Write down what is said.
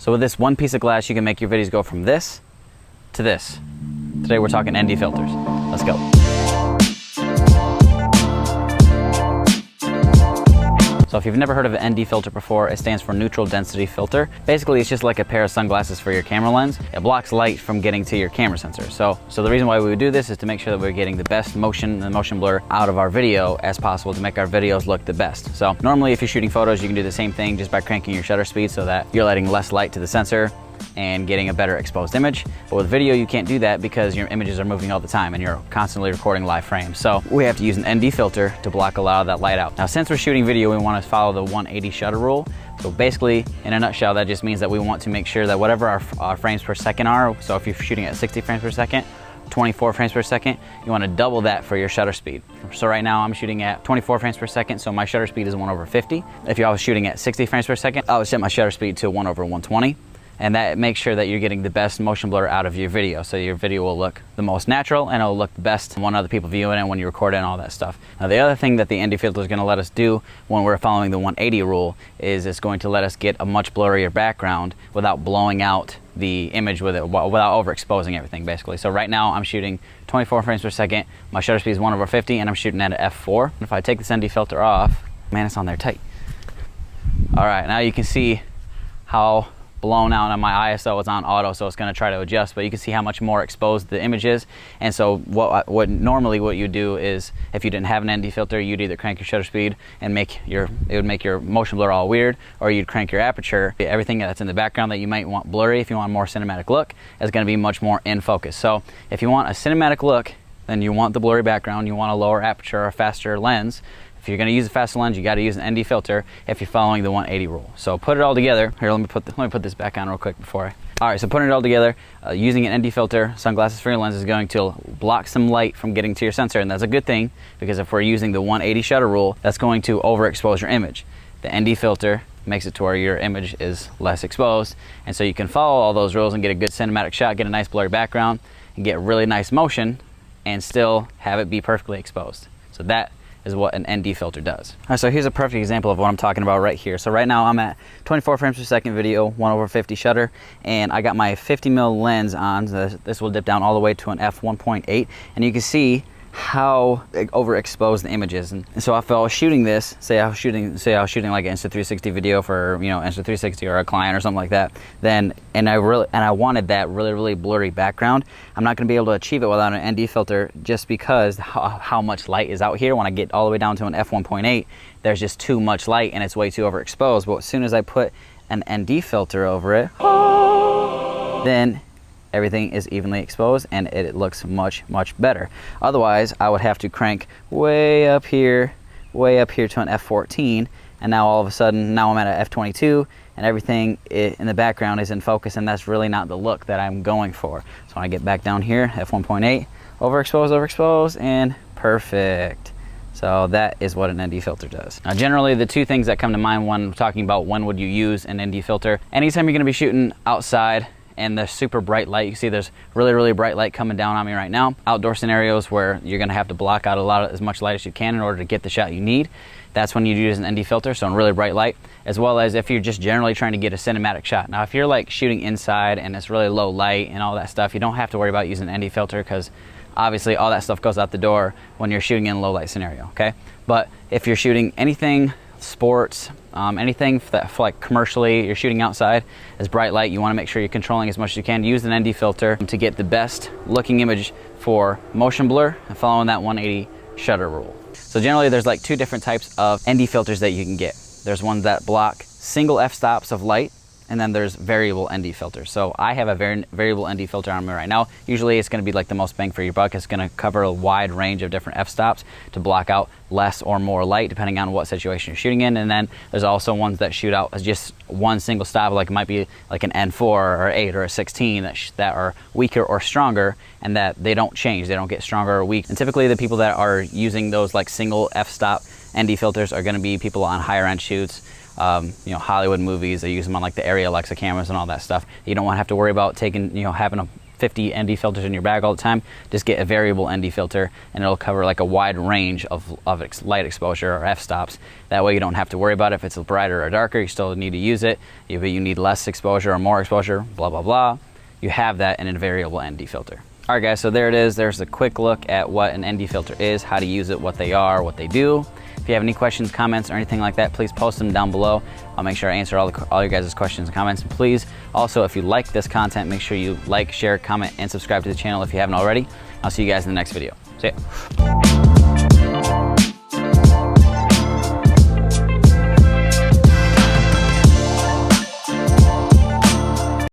So with this one piece of glass, you can make your videos go from this to this. Today we're talking ND filters. Let's go. So if you've never heard of an ND filter before, it stands for neutral density filter. Basically, it's just like a pair of sunglasses for your camera lens. It blocks light from getting to your camera sensor. So the reason why we would do this is to make sure that we're getting the best motion and motion blur out of our video as possible to make our videos look the best. So normally if you're shooting photos, you can do the same thing just by cranking your shutter speed so that you're letting less light to the sensor and getting a better exposed image. But with video, you can't do that because your images are moving all the time and you're constantly recording live frames. So we have to use an ND filter to block a lot of that light out. Now, since we're shooting video, we want to follow the 180 shutter rule. So basically, in a nutshell, that just means that we want to make sure that whatever our frames per second are, so if you're shooting at 60 frames per second, 24 frames per second, you want to double that for your shutter speed. So right now I'm shooting at 24 frames per second, so my shutter speed is 1/50. If I was shooting at 60 frames per second, I would set my shutter speed to 1/120. And that makes sure that you're getting the best motion blur out of your video. So your video will look the most natural and it'll look the best when other people view it and when you record it and all that stuff. Now the other thing that the ND filter is gonna let us do when we're following the 180 rule is it's going to let us get a much blurrier background without blowing out the image with it, without overexposing everything basically. So right now I'm shooting 24 frames per second, my shutter speed is 1/50 and I'm shooting at an f4. If I take this ND filter off, man, it's on there tight. All right, now you can see how blown out on my ISO. It's on auto, so it's going to try to adjust, but you can see how much more exposed the image is. And so what normally what you do is, if you didn't have an ND filter, you'd either crank your shutter speed and it would make your motion blur all weird, or you'd crank your aperture. Everything that's in the background that you might want blurry, if you want a more cinematic look, is going to be much more in focus. So if you want a cinematic look, then you want the blurry background, you want a lower aperture or a faster lens. If you're going to use a faster lens, you got to use an ND filter if you're following the 180 rule. So put it all together. Here, let me put this back on real quick before I... All right, so putting it all together, using an ND filter, sunglasses for your lens, is going to block some light from getting to your sensor, and that's a good thing because if we're using the 180 shutter rule, that's going to overexpose your image. The ND filter makes it to where your image is less exposed, and so you can follow all those rules and get a good cinematic shot, get a nice blurry background, and get really nice motion, and still have it be perfectly exposed. So that is what an ND filter does. All right, so here's a perfect example of what I'm talking about right here. So right now I'm at 24 frames per second video, 1/50 shutter, and I got my 50mm lens on. This will dip down all the way to an f1.8, and you can see how overexposed the image is. And so if I was shooting this, say I was shooting like an Insta360 video for, you know, Insta360 or a client or something like that, then and I wanted that really blurry background, I'm not going to be able to achieve it without an ND filter, just because how much light is out here. When I get all the way down to an f1.8, there's just too much light and it's way too overexposed. But as soon as I put an ND filter over it, then everything is evenly exposed and it looks much better. Otherwise, I would have to crank way up here to an f14, and now all of a sudden, now I'm at an f22 and everything in the background is in focus, and that's really not the look that I'm going for. So when I get back down here, f1.8, overexposed, and perfect. So that is what an ND filter does. Now generally, the two things that come to mind when talking about when would you use an ND filter, anytime you're gonna be shooting outside and there's super bright light. You see there's really bright light coming down on me right now. Outdoor scenarios where you're gonna have to block out as much light as you can in order to get the shot you need. That's when you use an ND filter, so in really bright light, as well as if you're just generally trying to get a cinematic shot. Now if you're like shooting inside and it's really low light and all that stuff, you don't have to worry about using an ND filter because obviously all that stuff goes out the door when you're shooting in a low light scenario, okay? But if you're shooting anything, sports, anything for like commercially, you're shooting outside as bright light, you want to make sure you're controlling as much as you can. Use an ND filter to get the best looking image for motion blur and following that 180 shutter rule. So generally there's like two different types of ND filters that you can get. There's ones that block single f-stops of light, and then there's variable ND filters. So I have a variable ND filter on me right now. Usually it's gonna be like the most bang for your buck. It's gonna cover a wide range of different f-stops to block out less or more light depending on what situation you're shooting in. And then there's also ones that shoot out as just one single stop, like it might be like an N4 or 8 or a 16 that are weaker or stronger, and that they don't change, they don't get stronger or weak. And typically the people that are using those like single f-stop ND filters are gonna be people on higher end shoots. You know, Hollywood movies, they use them on like the Arri Alexa cameras and all that stuff. You don't want to have to worry about having a 50 ND filters in your bag all the time, just get a variable ND filter and it'll cover like a wide range of light exposure or f-stops. That way you don't have to worry about it. If it's brighter or darker, you still need to use it. If you need less exposure or more exposure, blah, blah, blah. You have that in a variable ND filter. All right guys, so there it is. There's a quick look at what an ND filter is, how to use it, what they are, what they do. If you have any questions, comments, or anything like that, please post them down below. I'll make sure I answer all your guys' questions and comments. And please, also, if you like this content, make sure you like, share, comment, and subscribe to the channel if you haven't already. I'll see you guys in the next video. See ya.